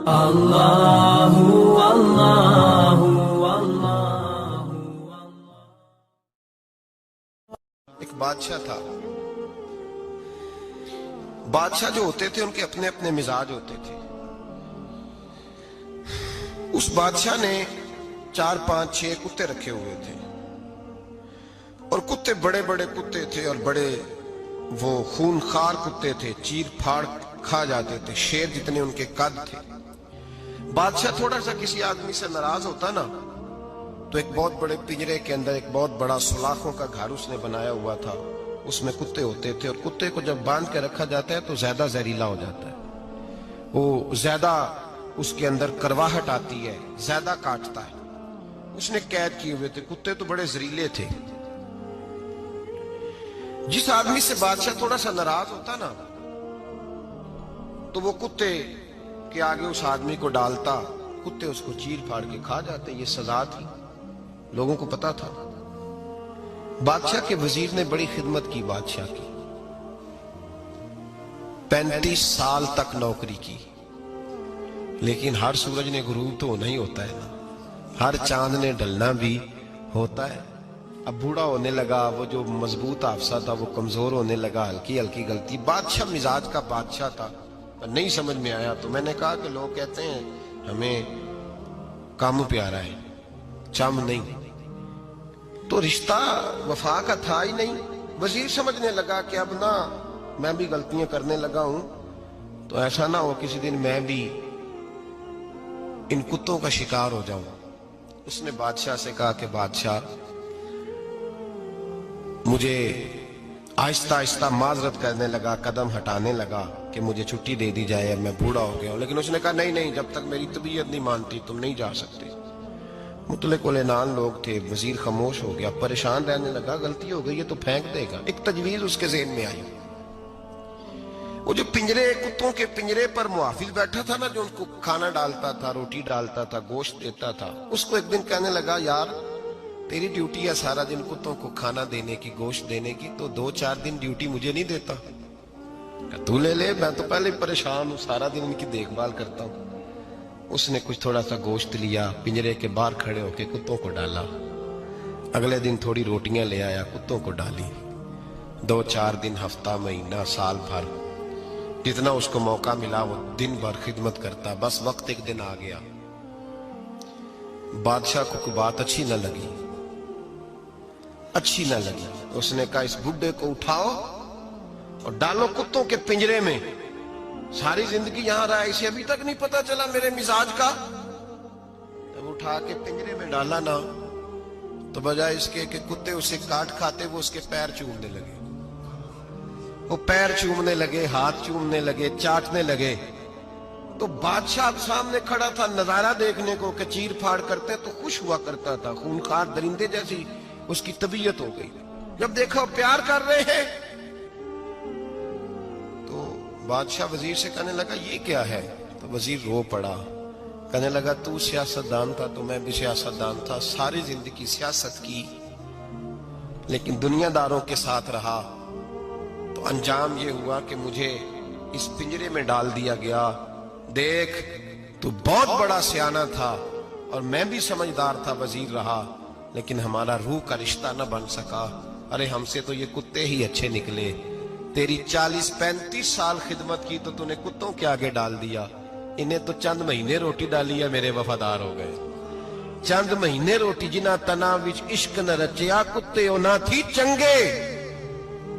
اللہ اللہ اللہ۔ ایک بادشاہ تھا۔ بادشاہ جو ہوتے تھے ان کے اپنے اپنے مزاج ہوتے تھے۔ اس بادشاہ نے 4 5 6 کتے رکھے ہوئے تھے، اور کتے بڑے بڑے کتے تھے، اور بڑے وہ خونخوار کتے تھے، چیر پھاڑ کھا جاتے تھے، شیر جتنے ان کے قد تھے۔ بادشاہ تھوڑا سا کسی آدمی سے ناراض ہوتا نا تو ایک بہت بڑے پنجرے کے اندر ایک بہت بڑا سلاخوں کا گھر اس نے بنایا ہوا تھا، اس میں کتے ہوتے تھے، اور کتے کو جب باندھ کے رکھا جاتا ہے تو زیادہ زہریلا ہو جاتا ہے، وہ زیادہ اس کے اندر کرواہٹ آتی ہے، زیادہ کاٹتا ہے۔ اس نے قید کیے ہوئے تھے، کتے تو بڑے زہریلے تھے۔ جس آدمی سے بادشاہ تھوڑا سا ناراض ہوتا نا تو وہ کتے کے آگے اس آدمی کو ڈالتا، کتے اس کو چیر پھاڑ کے کھا جاتے۔ یہ سزا تھی، لوگوں کو پتا تھا۔ بادشاہ کے وزیر نے بڑی خدمت کی بادشاہ کی، 35 سال تک نوکری کی، لیکن ہر سورج نے غروب تو ہونا ہی ہوتا ہے نا، ہر چاند نے ڈھلنا بھی ہوتا ہے۔ اب بوڑھا ہونے لگا، وہ جو مضبوط حافظہ تھا وہ کمزور ہونے لگا، ہلکی ہلکی غلطی۔ بادشاہ مزاج کا بادشاہ تھا، نہیں سمجھ میں آیا تو میں نے کہا کہ لوگ کہتے ہیں ہمیں کام پیارا ہے، چم نہیں، تو رشتہ وفا کا تھا ہی نہیں۔ وزیر سمجھنے لگا کہ اب نہ میں بھی غلطیاں کرنے لگا ہوں تو ایسا نہ ہو کسی دن میں بھی ان کتوں کا شکار ہو جاؤں۔ اس نے بادشاہ سے کہا کہ بادشاہ مجھے آہستہ آہستہ معذرت کرنے لگا، قدم ہٹانے لگا کہ مجھے چھٹی دے دی جائے، اب میں بوڑھا ہو گیا ہوں۔ لیکن اس نے کہا نہیں نہیں، جب تک میری طبیعت نہیں مانتی تم نہیں جا سکتے۔ مطلق العنان لوگ تھے، وزیر خاموش ہو گیا، پریشان رہنے لگا، غلطی ہو گئی یہ تو پھینک دے گا۔ ایک تجویز اس کے ذہن میں آئی، وہ جو پنجرے کتوں کے پنجرے پر محافظ بیٹھا تھا نا، جو ان کو کھانا ڈالتا تھا، روٹی ڈالتا تھا، گوشت دیتا تھا، اس کو ایک دن کہنے لگا یار تیری ڈیوٹی ہے سارا دن کتوں کو کھانا دینے کی، گوشت دینے کی، تو 2 4 دن ڈیوٹی مجھے نہیں دیتا؟ تو لے لے، میں تو پہلے پریشان ہوں، سارا دن ان کی دیکھ بھال کرتا ہوں۔ اس نے کچھ تھوڑا سا گوشت لیا، پنجرے کے باہر کھڑے ہو کے کتوں کو ڈالا، اگلے دن تھوڑی روٹیاں لے آیا، کتوں کو ڈالی، 2 4 دن، ہفتہ، مہینہ، سال بھر، جتنا اس کو موقع ملا وہ دن بھر خدمت کرتا۔ بس وقت ایک دن آ گیا، بادشاہ کو کوئی بات اچھی نہ لگی، اس نے کہا اس بڈھے کو اٹھاؤ اور ڈالو کتوں کے پنجرے میں، ساری زندگی یہاں رہا، اسے ابھی تک نہیں پتا چلا میرے مزاج کا۔ جب اٹھا کے پنجرے میں ڈالا نا تو بجائے اس کے کہ کتے اسے کاٹ کھاتے، وہ اس کے پیر چومنے لگے، وہ پیر چومنے لگے، ہاتھ چومنے لگے، چاٹنے لگے۔ تو بادشاہ سامنے کھڑا تھا نظارہ دیکھنے کو کہ چیر پھاڑ کرتے تو خوش ہوا کرتا تھا، خونخوار درندے جیسی اس کی طبیعت ہو گئی۔ جب دیکھا وہ پیار کر رہے ہیں تو بادشاہ وزیر سے کہنے لگا یہ کیا ہے؟ تو وزیر رو پڑا، کہنے لگا تو سیاستدان تھا تو میں بھی سیاستدان تھا، ساری زندگی سیاست کی لیکن دنیا داروں کے ساتھ رہا، تو انجام یہ ہوا کہ مجھے اس پنجرے میں ڈال دیا گیا۔ دیکھ تو بہت بڑا سیانہ تھا اور میں بھی سمجھدار تھا، وزیر رہا، لیکن ہمارا روح کا رشتہ نہ بن سکا۔ ارے ہم سے تو یہ کتے ہی اچھے نکلے، تیری 40 35 سال خدمت کی تو تو نے کتوں کے آگے ڈال دیا، انہیں تو چند مہینے روٹی ڈالی ہے، میرے وفادار ہو گئے۔ چند مہینے روٹی، جنہ تنا وچ عشق نہ رچیا کتے او نہ تھی چنگے،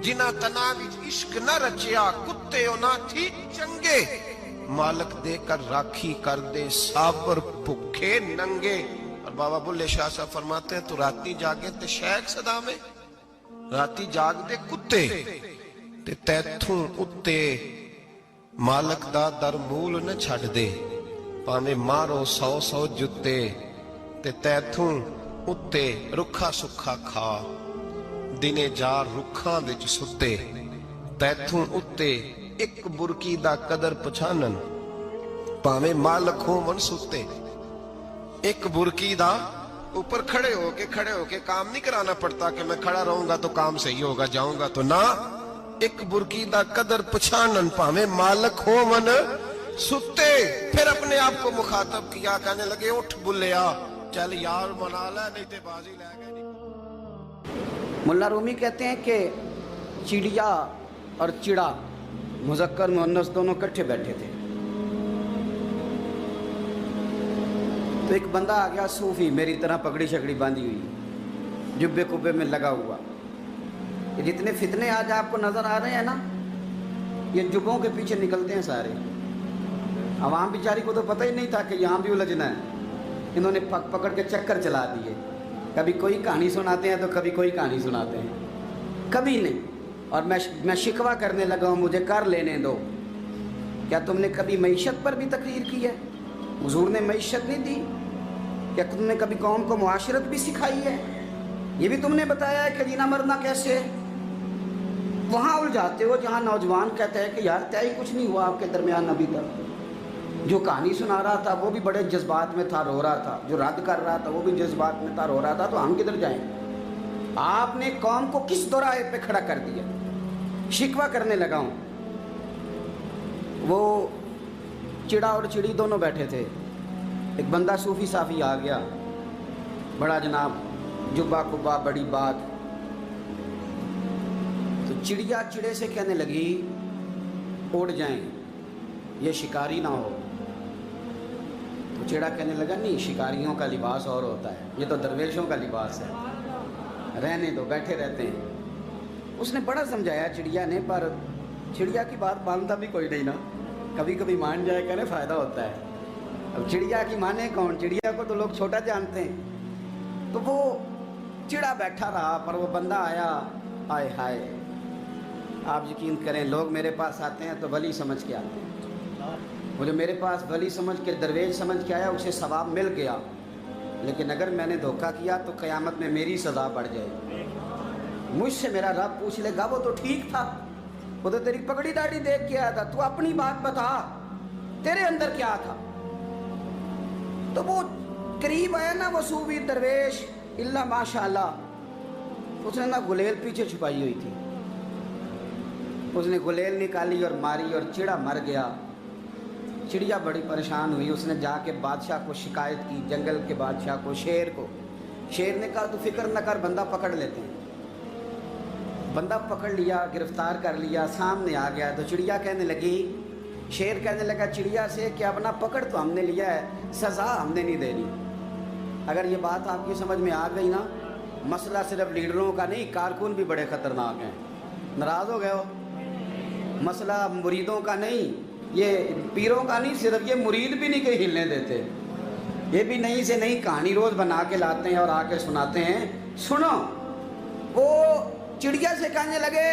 جنہ تنا وچ عشق نہ رچیا کتے او نہ تھی چنگے، مالک دے کر راکھی کر دے سابر بھکھے ننگے۔ اور بابا بلے شاہ صاحب فرماتے ہیں تو راتی جاگے تے شیخ صدا میں، راتی جاگ دے کتے تے تیتھوں اتے مالک دا در مول نہ چھڑ دے، پاویں مارو 100 جتے تے تیتھوں اتے رکھا سکھا کھا، دنے جار رکھاں وچ ستے، تیتھوں اتے ایک برکی دا قدر پچھانن، پاویں مالک ہو من ستے۔ ایک برکی دا اوپر کھڑے ہو کے کام نہیں کرانا پڑتا کہ میں کھڑا رہوں گا تو کام صحیح ہوگا، جاؤں گا تو نہ، ایک برکی دا قدر پچھانن، پاویں مالک ہو من सुते फिर अपने आप को मुखातब किया, कहने लगे उठ बुल्लिया, चल यार मना ले, नहीं ते बाजी ले गए। मुल्ला रूमी कहते हैं कि चिड़िया और चिड़ा मुज़क्कर मुअन्नस दोनों इकट्ठे बैठे थे। तो एक बंदा आ गया सूफी, मेरी तरह पगड़ी शकड़ी बांधी हुई, जुब्बे कुब्बे में लगा हुआ। ये जितने फितने आज आपको नजर आ रहे हैं ना, ये जुब्बों के पीछे निकलते हैं सारे। आवाम बेचारी को तो पता ही नहीं था कि यहाँ भी उलझना है। इन्होंने पकड़ के चक्कर चला दिए। कभी कोई कहानी सुनाते हैं तो कभी कोई कहानी सुनाते हैं, कभी नहीं। और मैं शिकवा करने लगा हूँ, मुझे कर लेने दो। क्या तुमने कभी मईशत पर भी तकरीर की है? हुजूर ने मईशत नहीं दी? क्या तुमने कभी कौम को मुआशरत भी सिखाई है? ये भी तुमने बताया है कि जीना मरना कैसे है? वहाँ उलझाते हो जहाँ नौजवान कहते हैं कि यार तय कुछ नहीं हुआ आपके दरमियान अभी तक। जो कहानी सुना रहा था वो भी बड़े जज्बात में था, रो रहा था। जो रद्द कर रहा था वो भी जज्बात में था, रो रहा था। तो हम किधर जाएं? आपने कौम को किस दोराहे पे खड़ा कर दिया? शिकवा करने लगा हूँ। वो चिड़ा और चिड़ी दोनों बैठे थे। एक बंदा सूफी साफी आ गया, बड़ा जनाब, जुब्बा कुब्बा, बड़ी बात। तो चिड़िया चिड़े से कहने लगी उड़ जाएं, ये शिकारी ना हो। तो चिड़ा कहने लगा नहीं, शिकारियों का लिबास और होता है, ये तो दरवेशों का लिबास है, रहने दो, बैठे रहते हैं। उसने बड़ा समझाया चिड़िया ने, पर चिड़िया की बात मानता भी कोई नहीं ना। कभी कभी मान जाए करे फ़ायदा होता है। अब चिड़िया की माने कौन? चिड़िया को तो लोग छोटा जानते हैं। तो वो चिड़ा बैठा रहा, पर वो बंदा आया। आए हाय, आप यकीन करें, लोग मेरे पास आते हैं तो वली समझ के आते हैं। वो जो मेरे पास वली समझ के, दरवेश समझ के आया, उसे सवाब मिल गया। लेकिन अगर मैंने धोखा किया तो क़यामत में मेरी सज़ा बढ़ जाएगी। मुझसे मेरा रब पूछ लेगा, वो तो ठीक था, वो तो तेरी पगड़ी दाढ़ी देख के आया था, तू अपनी बात बता, तेरे अंदर क्या था? तो वो करीब आया ना वो सूफी दरवेश, इल्ला माशाअल्लाह, उसने ना गुलेल पीछे छुपाई हुई थी। उसने गुलेल निकाली और मारी और चिड़ा मर गया। चिड़िया बड़ी परेशान हुई। उसने जाके बादशाह को शिकायत की, जंगल के बादशाह को, शेर को। शेर ने कहा तू फिक्र न कर, बंदा पकड़ लेते हैं। बंदा पकड़ लिया, गिरफ्तार कर लिया, सामने आ गया। तो चिड़िया कहने लगी, शेर कहने लगा चिड़िया से कि अब ना पकड़ तो हमने लिया है, सज़ा हमने नहीं देनी। अगर ये बात आपकी समझ में आ गई ना, मसला सिर्फ लीडरों का नहीं, कारकुन भी बड़े ख़तरनाक हैं। नाराज़ हो गए हो? मसला मुरीदों का नहीं, ये पीरों का नहीं, सिर्फ ये मुरीद भी नहीं कहीं हिलने देते। ये भी नई से नई कहानी रोज़ बना के लाते हैं और आके सुनाते हैं। सुनो, वो चिड़िया से कहने लगे,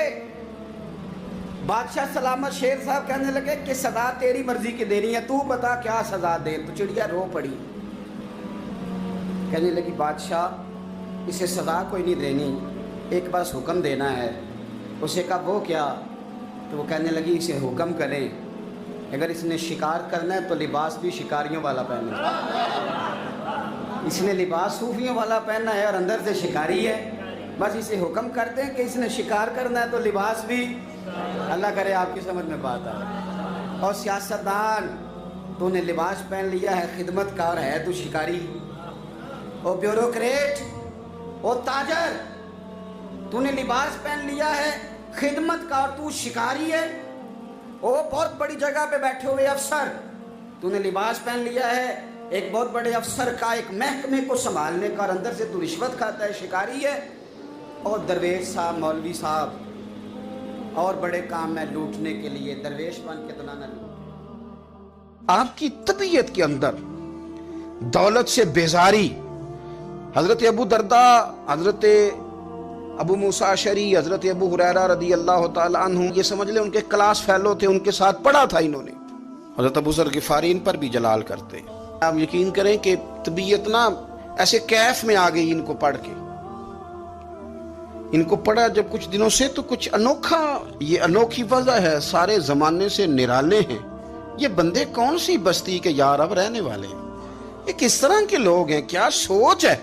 बादशाह सलामत, शेर साहब कहने लगे कि सज़ा तेरी मर्जी की देनी है, तू बता क्या सज़ा दे। तो चिड़िया रो पड़ी, कहने लगी बादशाह इसे सज़ा कोई नहीं देनी, एक बस हुक्म देना है। उसे कहा वो क्या? तो वो कहने लगी इसे हुक्म करें, अगर इसने शिकार करना है तो लिबास भी शिकारियों वाला पहने। इसने लिबास सूफियों वाला पहनना है और अंदर से शिकारी है। बस इसे हुक्म करते हैं कि इसने शिकार करना है तो लिबास भी, अल्लाह करे आपकी समझ में बात आए। और सियासतदान, तूने लिबास पहन लिया है, खिदमतकार है तू शिकारी। और ब्यूरोक्रेट, और ताजर, तूने लिबास पहन लिया है खिदमतकार, तू शिकारी है। ओ बहुत बड़ी जगह पे बैठे हुए अफसर, तूने लिबास पहन लिया है एक बहुत बड़े अफसर का, एक महकमे को संभालने का, और अंदर से तू रिश्वत खाता है, शिकारी है। और दरवेश साहब, मौलवी साहब, और बड़े काम में लूटने के लिए दरवेश बन के तो ना लूट। आपकी तबीयत के अंदर दौलत से बेजारी, हजरत अबू दरदा, हजरत अबू मूसा अशरी, हजरत अबू हुरैरा रदी अल्लाह तआला अन्हु, ये समझ ले उनके क्लास फेलो थे, उनके साथ पढ़ा था इन्होंने। हजरत अबू ज़र गिफ़ारी इन पर भी जलाल करते। आप यकीन करें कि तबीयत ना ऐसे कैफ में आ गई इनको पढ़ के। इनको पढ़ा जब कुछ दिनों से, तो कुछ अनोखा, ये अनोखी वजह है, सारे जमाने से निराले हैं ये बंदे। कौन सी बस्ती के यार अब रहने वाले हैं, ये किस तरह के लोग हैं, क्या सोच है।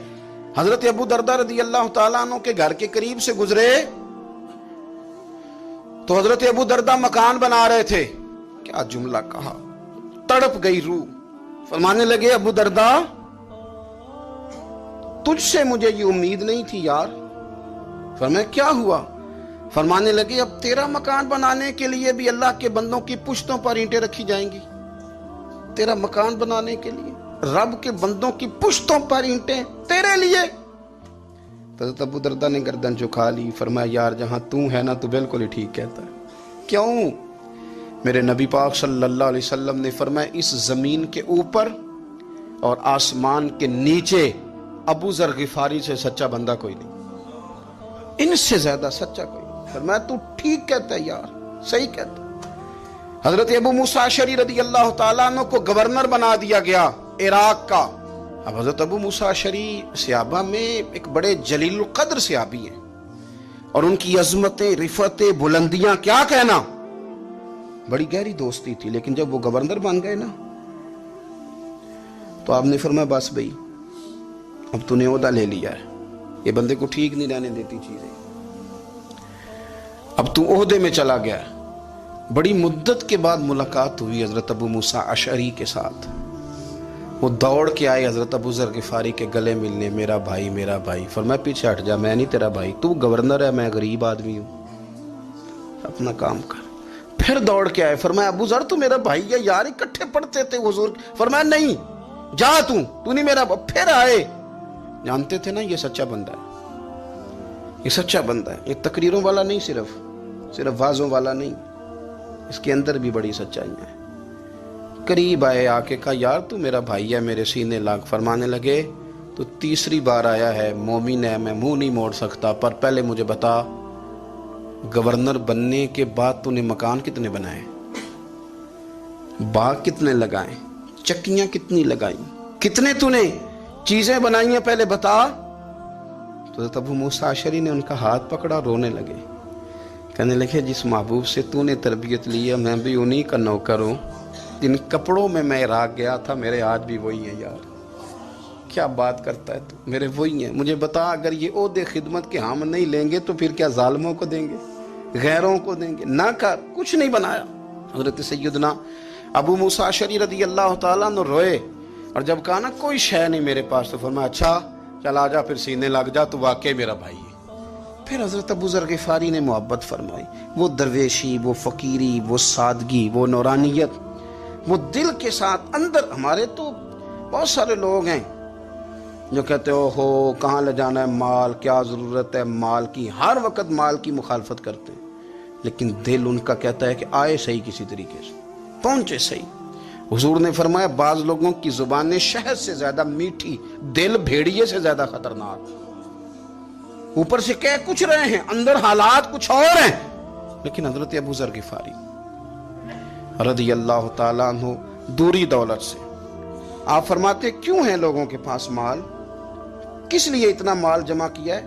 हजरत अबू दरदा रदी अल्लाह तआला अन्हु के घर के करीब से गुजरे तो हजरत अबू दरदा मकान बना रहे थे। क्या जुमला कहा, तड़प गई रूह। फरमाने लगे अबू दरदा तुझसे मुझे ये उम्मीद नहीं थी यार। फरमाया क्या हुआ? फरमाने लगे अब तेरा मकान बनाने के लिए भी अल्लाह के बंदों की पुश्तों पर ईंटें रखी जाएंगी। तेरा मकान बनाने के लिए रब के बंदों की पुश्तों पर ईंटें तेरे लिए। तो अबू दरदा ने गर्दन झुका ली। फरमाया यार जहां तू है ना, तू बिल्कुल ही ठीक कहता है। क्यों? मेरे नबी पाक सल्लल्लाहु अलैहि वसल्लम ने फरमाया इस जमीन के ऊपर और आसमान के नीचे अबू जर गिफारी से सच्चा बंदा कोई नहीं, इनसे ज्यादा सच्चा कोई नहीं। फरमाया तू ठीक कहता है यार, सही कहता है। हजरत अबू मूसा अशरी रदी अल्लाह तआला अन्हु को गवर्नर बना दिया गया इराक का। अब हजरत अबू मूसा अशरी सहाबा में एक बड़े जलील कद्र सहाबी हैं और उनकी अजमतें, रिफतें, बुलंदियां क्या कहना, बड़ी गहरी दोस्ती थी। लेकिन जब वो गवर्नर बन गए ना तो आपने फरमाया बस भाई अब तूने ओहदा ले लिया है, ये बंदे को ठीक नहीं रहने देती चीजें, अब तू ओहदे में चला गया। बड़ी मुद्दत के बाद मुलाकात हुई हजरत अबू मूसा अशरी के साथ। वो दौड़ के आए हजरत अबू जर गिफारी के गले मिलने, मेरा भाई मेरा भाई। फरमाया पीछे हट जा, मैं नहीं तेरा भाई, तू गवर्नर है, मैं गरीब आदमी हूं, अपना काम कर। फिर दौड़ के आए। फरमाया अबू जर तू मेरा भाई है यार, इकट्ठे पढ़ते थे हुजूर। फरमाया नहीं जा तू नहीं मेरा। फिर आए। जानते थे ना ये सच्चा बंदा है, ये सच्चा बंदा है, ये तकरीरों वाला नहीं, सिर्फ वाजों वाला नहीं, इसके अंदर भी बड़ी सच्चाई है। करीब आए, आके कहा यार तू मेरा भाई है, मेरे सीने लाग। फरमाने लगे तो तीसरी बार आया है, मोमिन है, मैं मुंह नहीं मोड़ सकता, पर पहले मुझे बता गवर्नर बनने के बाद तूने मकान कितने बनाए, बाग कितने लगाए, चक्कियां कितनी लगाई, कितने तूने चीजें बनाई हैं, पहले बता। तो अबू मूसा अशरी ने उनका हाथ पकड़ा, रोने लगे, कहने लगे जिस महबूब से तूने तरबियत ली है मैं भी उन्हीं का नौकर हूं, जिन कपड़ों में मैं इराक गया था मेरे आज भी वही है यार। क्या बात करता है तू, मेरे वही है। मुझे बता अगर ये ओहदे खिदमत के हम नहीं लेंगे तो फिर क्या जालिमों को देंगे, गैरों को देंगे? ना कर, कुछ नहीं बनाया। हजरत सैयदना अबू मूसा अशरी रदी अल्लाह तआला अन्हु रोए और जब कहा ना कोई शय नहीं मेरे पास, तो फरमाया अच्छा चल आजा, फिर सीने लग जा, तू वाकई मेरा भाई है। फिर हजरत अबू जर गिफारी ने मोहब्बत फरमाई। वो दरवेशी, वो फकीरी, वो सादगी, वो नौरानियत, वो दिल के साथ अंदर। हमारे तो बहुत सारे लोग हैं जो कहते हो कहाँ ले जाना है माल, क्या ज़रूरत है माल की, हर वक्त माल की मुखालफत करते हैं, लेकिन दिल उनका कहता है कि आए सही, किसी तरीके से पहुंचे सही। हुजूर ने फरमाया बाज लोगों की जुबानें शहद से ज्यादा मीठी, दिल भेड़िए से ज्यादा खतरनाक। ऊपर से कह कुछ रहे हैं, अंदर हालात कुछ और हैं। लेकिन हजरत अबू जर गिफारी रज़ी अल्लाह ताला अन्हु दूरी दौलत से, आप फरमाते क्यों है लोगों के पास माल, किस लिए इतना माल जमा किया है,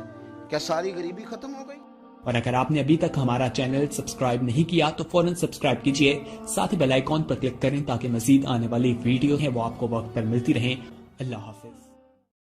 क्या सारी गरीबी खत्म हो गई? और अगर आपने अभी तक हमारा चैनल सब्सक्राइब नहीं किया तो फौरन सब्सक्राइब कीजिए, साथ ही बेल आइकॉन पर क्लिक करें ताकि मजीद आने वाली वीडियो है वो आपको वक्त पर मिलती रहे। अल्लाह हाफिज।